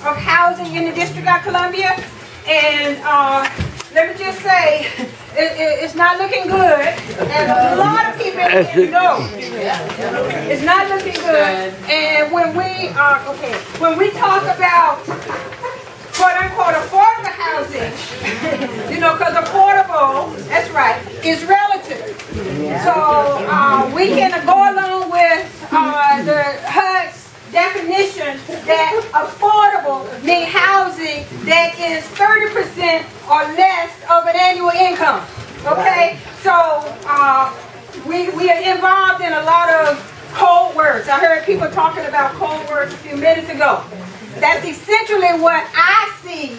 of housing in the District of Columbia, and let me just say, it's not looking good, and a lot of people know it's not looking good. And when we talk about quote-unquote affordable housing, because affordable, that's right, is relative. So we can go along with the HUD's definition that affordable means housing that is 30% or less of an annual income. Okay? So we are involved in a lot of code words. I heard people talking about code words a few minutes ago. That's essentially what I see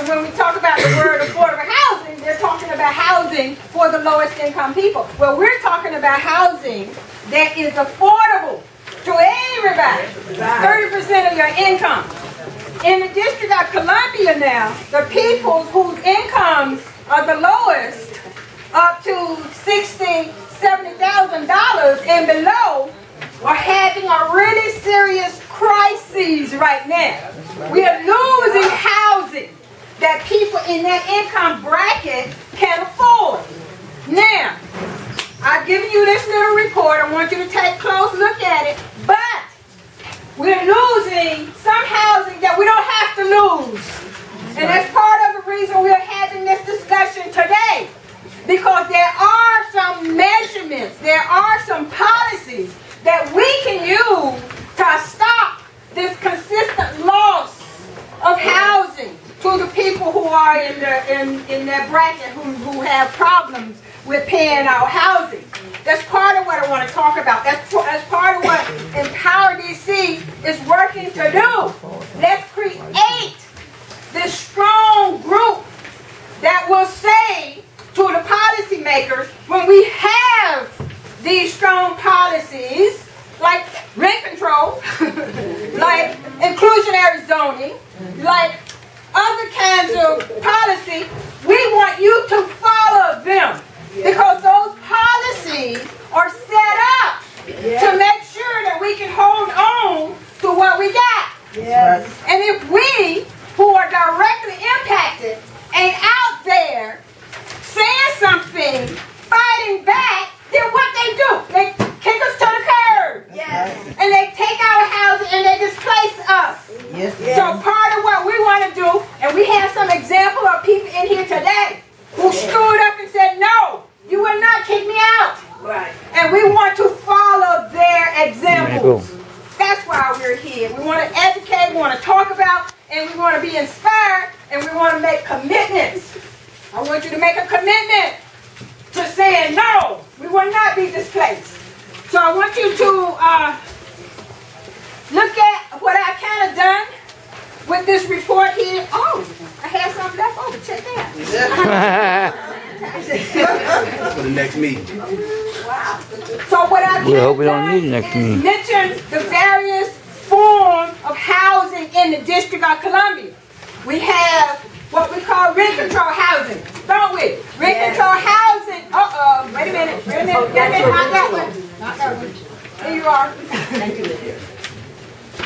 when we talk about the word affordable housing. They're talking about housing for the lowest income people. Well, we're talking about housing that is affordable to everybody, 30% of your income. In the District of Columbia now, the people whose incomes are the lowest, up to $60,000, $70,000 and below, are having a really serious crisis right now. We are losing housing that people in that income bracket can afford. Now, I've given you this little report. I want you to take a close look at it. But we're losing some housing that we don't have to lose. And that's part of the reason we're having this discussion today. Because there are some measurements, there are some policies that we can use to stop this consistent loss of housing to the people who are in that bracket who have problems with paying our housing. That's part of what I want to talk about. That's part of what Empower DC is working to do. Let's create this strong group that will say to the policymakers, when we have these strong policies, like rent control, like inclusionary zoning, like other kinds of policy, we want you to follow them. Because those policies are set up to make sure that we can hold on to what we got. Yes. And if we, who are directly impacted, ain't out there saying something, fighting back, then what they do? They kick us to the curb. Yes. And they take our housing and they displace us. Yes. So part of what we want to do, and we have some example of people in here today who stood up and said, no, you will not kick me out. Right. And we want to follow their examples. That's why we're here. We want to educate, we want to talk about, and we want to be inspired, and we want to make commitments. I want you to make a commitment to saying, no, we will not be displaced. So I want you to look at what I kind of done with this report here. Oh, I have something left over. Check that out. For the next meeting. Wow. So what I hope we don't need next meeting. Mention the various forms of housing in the District of Columbia. We have what we call rent control housing, don't we? Rent control housing. Wait a minute. Not that one. Not that one. Here you are. Thank you.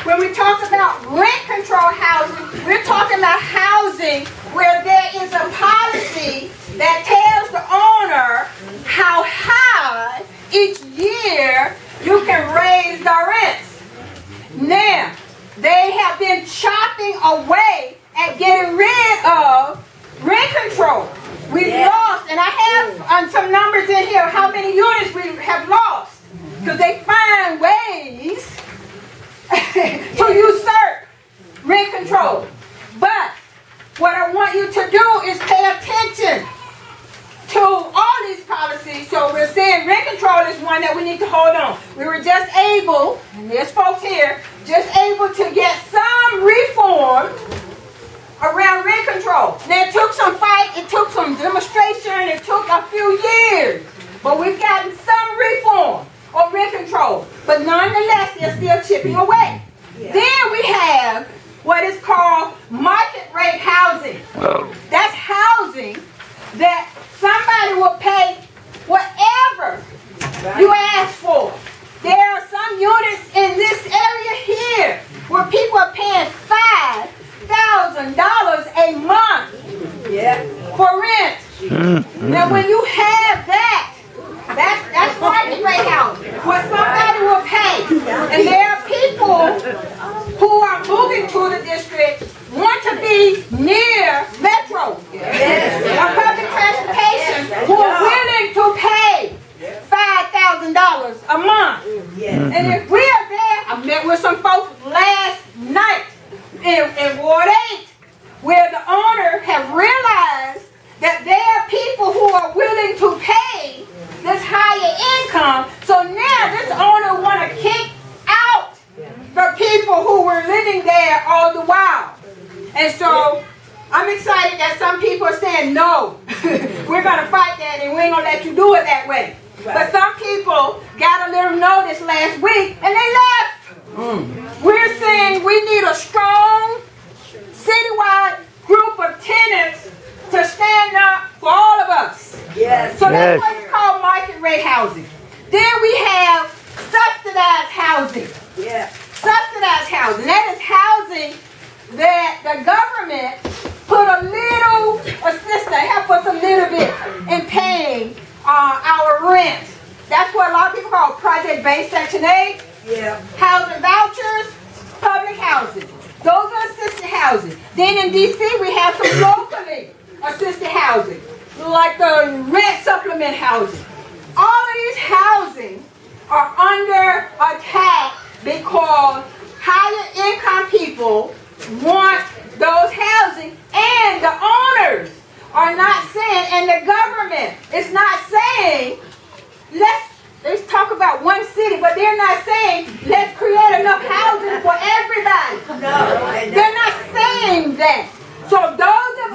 When we talk about rent control housing, we're talking about housing where there is a policy that tells the owner how high each year you can raise the rents. Now, they have been chopping away at getting rid of rent control. We've lost, and I have some numbers in here, how many units we have lost. Because they find ways to usurp rent control. But what I want you to do is pay attention to all these policies. So we're saying rent control is one that we need to hold on. We were just able, and there's folks here, just able to get some reform around rent control. Now it took some fight, it took some demonstration, it took a few years. But we've gotten some reform on rent control. But nonetheless, they're still chipping away. Yeah. Then we have what is called market rate housing. That's housing that somebody will pay whatever you ask for. There are some units in this area here where people are paying $5 Now when you have that, that's market rate housing. What somebody will pay. And there are people who are moving to the district want to be near metro or public transportation who are willing to pay $5,000 a month. And if we are there, I met with some folks last night in Ward 8 where the owner have realized that there are people who are willing to pay this higher income. So now this owner want to kick out the people who were living there all the while. And so I'm excited that some people are saying, no, we're going to fight that and we ain't going to let you do it that way. But some people got a little notice last week and they left. We're saying we need a strong citywide group of tenants to stand up for all of us. So that's what it's called market rate housing. Then we have subsidized housing. Subsidized housing. That is housing that the government put a little assistance, help us a little bit in paying our rent. That's what a lot of people call project-based Section 8. Housing vouchers, public housing. Those are assisted housing. Then in D.C. we have some locally assisted housing, like the rent supplement housing. All of these housing are under attack because higher income people want those housing, and the owners are not saying, and the government is not saying, let's talk about one city, but they're not saying, let's create enough housing for everybody. They're not saying that. So those of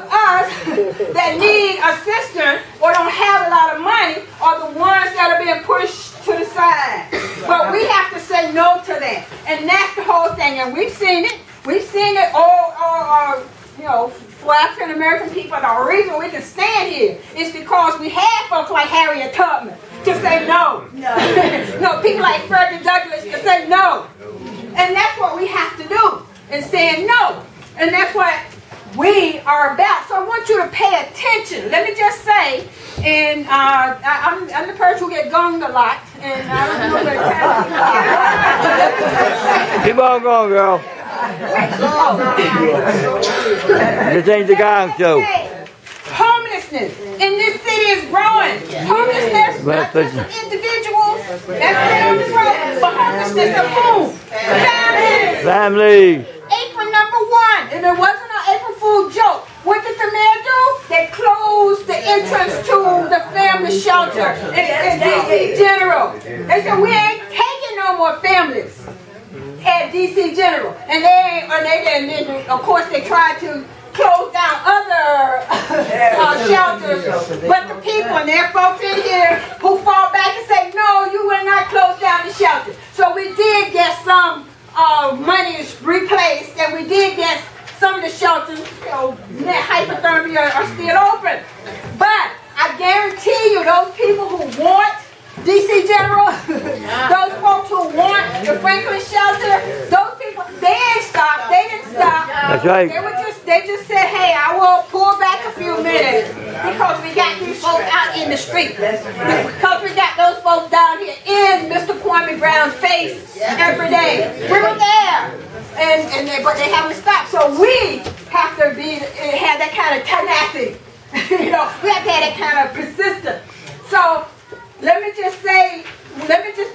us that need assistance or don't have a lot of money are the ones that are being pushed to the side. But we have to say no to that. And that's the whole thing. And we've seen it. We've seen it all you know, for African American people. The reason we can stand here is because we had folks like Harriet Tubman to say no. No, people like Frederick Douglass to say no. And that's what we have to do, is saying no. And that's what we are about. So I want you to pay attention. Let me just say, and I'm the person who gets gonged a lot, and I don't know where the Keep on going, girl. This ain't the gong show. Homelessness in this city is growing. Homelessness, not just of individuals that stay on the road, but homelessness of whom? Families. Family. April #1, and it wasn't an April Fool joke. What did the mayor do? They closed the entrance to the family shelter in D.C. General. They said, we ain't taking no more families at D.C. General. And then, of course, they tried to close down other shelters. But the people, and there are folks in here who fall back and say, no, you will not close down the shelter. So we did get some money is replaced, and we did get some of the shelters, you know, hypothermia are still open. But I guarantee you, those people who want D.C. General, those folks who want the Franklin shelter, those people, they ain't stopped. They didn't stop. That's right. They just said, hey, I will pull back a few minutes because we got these folks out in the street. Because we got those folks down here in Mr. Kwame Brown's face every day. We were there. But they haven't stopped. So we have to have that kind of tenacity. You know, we have to have that kind of persistence. So let me just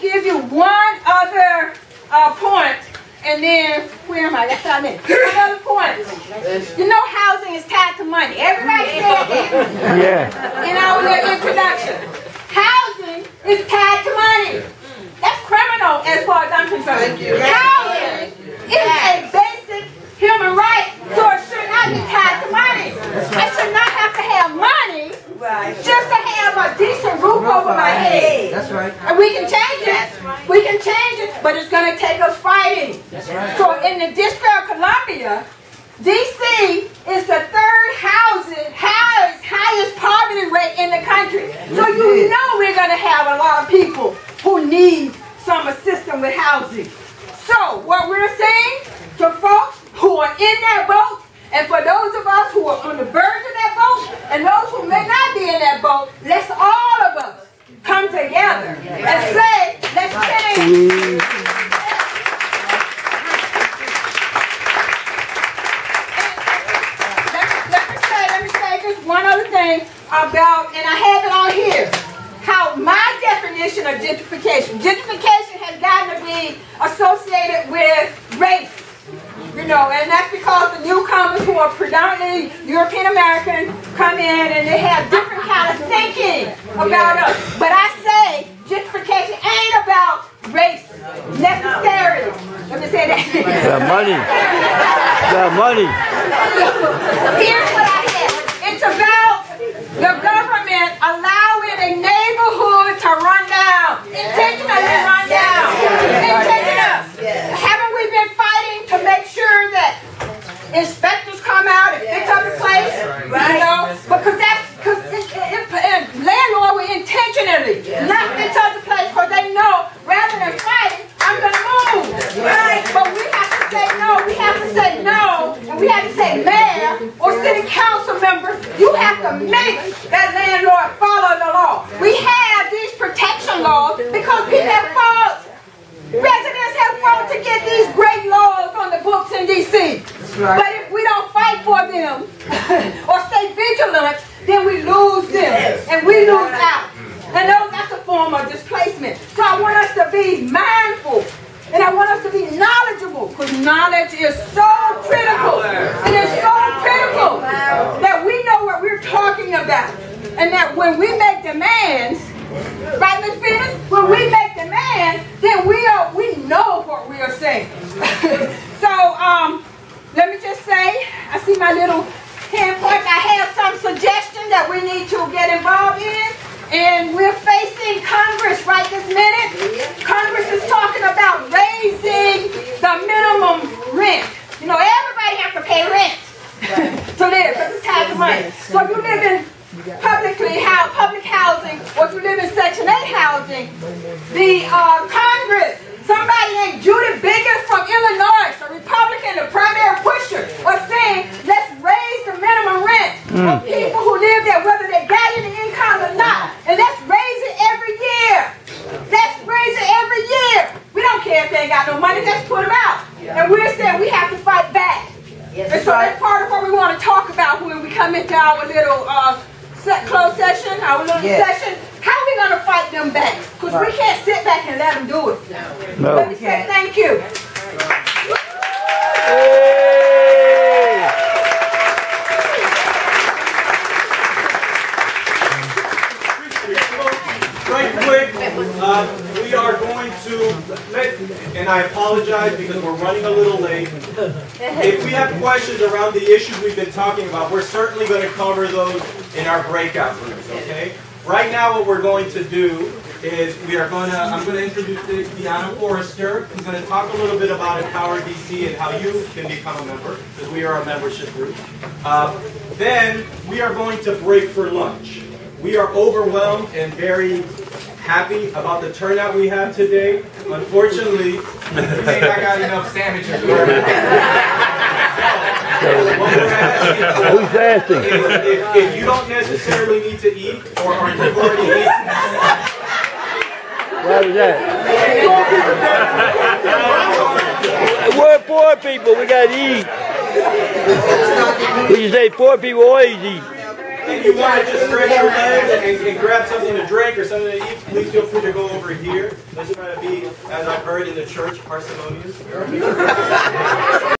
give you one other point, and then, where am I? That's what I meant. Another point. You know housing is tied to money. Everybody said that in our little introduction. Housing is tied to money. That's criminal as far as I'm concerned. Housing is a basic human right, so it should not be tied to money. I should not have to have money just to have a decent roof over my head. That's right. And we can change it. We can change it, but it's going to take us fighting. That's right. So in the District of Columbia, D.C. is the third highest poverty rate in the country. So you know we're going to have a lot of people who need some assistance with housing. So what we're saying to folks who are in that boat, and for those of us who are on the verge of that boat, And those who may not be in that boat, let's all of us come together and say, let's change. Let me say just one other thing about, and I have it on here, how my definition of gentrification. Gentrification has gotten to be associated with race. You know, and that's because the newcomers who are predominantly European American come in and they have different kind of thinking about us. But I say gentrification ain't about race necessarily. Let me say that. Money. Money. Here's what I have. It's about the government allowing a neighborhood to run down. Intentionally run down. Intentionally. Haven't we been fighting to make sure that inspectors come out and fix up the place? You know, because landlord will intentionally not fix up the place because they know rather than fighting, I'm going to move. Right? But we have to say no. We have to say no. And we have to say, mayor or city council member, you have to make that landlord follow the law. We have these protection laws because people have fought. Residents have fought to get these great laws on the books in D.C. Right. But if we don't fight for them or stay vigilant, then we lose them and we lose out. And that's a form of displacement. So I want us to be mindful and I want us to be knowledgeable because knowledge is so critical. It is so critical that we know what we're talking about and that when we make demands, right, Ms. Venus? When we make demands, then we know what we are saying. So, let me just say, I see my little hand points. I have some suggestions that we need to get involved in. And we're facing Congress right this minute. Congress is talking about raising the minimum rent. You know, everybody has to pay rent to live because it's tax money. So if you live in public housing, or if you live in Section 8 housing, the Congress, somebody named Judy Biggins from Illinois, a Republican, a primary pusher, was saying, let's raise the minimum rent of people who live there, whether they got any income or not. And let's raise it every year. Let's raise it every year. We don't care if they ain't got no money, just put them out. And we're saying we have to fight back. And so that's part of what we want to talk about when we come into our little closed session, our little session. How are we going to fight them back? Because we can't sit back and let them do it. No. Let me say thank you. Right quick, we are going to, and I apologize because we're running a little late. If we have questions around the issues we've been talking about, we're certainly going to cover those in our breakout rooms, okay? Right now what we're going to do is I'm going to introduce Deanna Forrester, who's going to talk a little bit about Empower DC and how you can become a member, because we are a membership group. Then we are going to break for lunch. We are overwhelmed and very happy about the turnout we have today. Unfortunately, we may not got enough sandwiches. Who's asking? If you don't necessarily need to eat, or you've already eaten. What was that? We're poor people, we gotta eat. When you say poor people always eat. If you want to just stretch your legs and grab something to drink or something to eat, please feel free to go over here. Let's try to be, as I've heard in the church, parsimonious.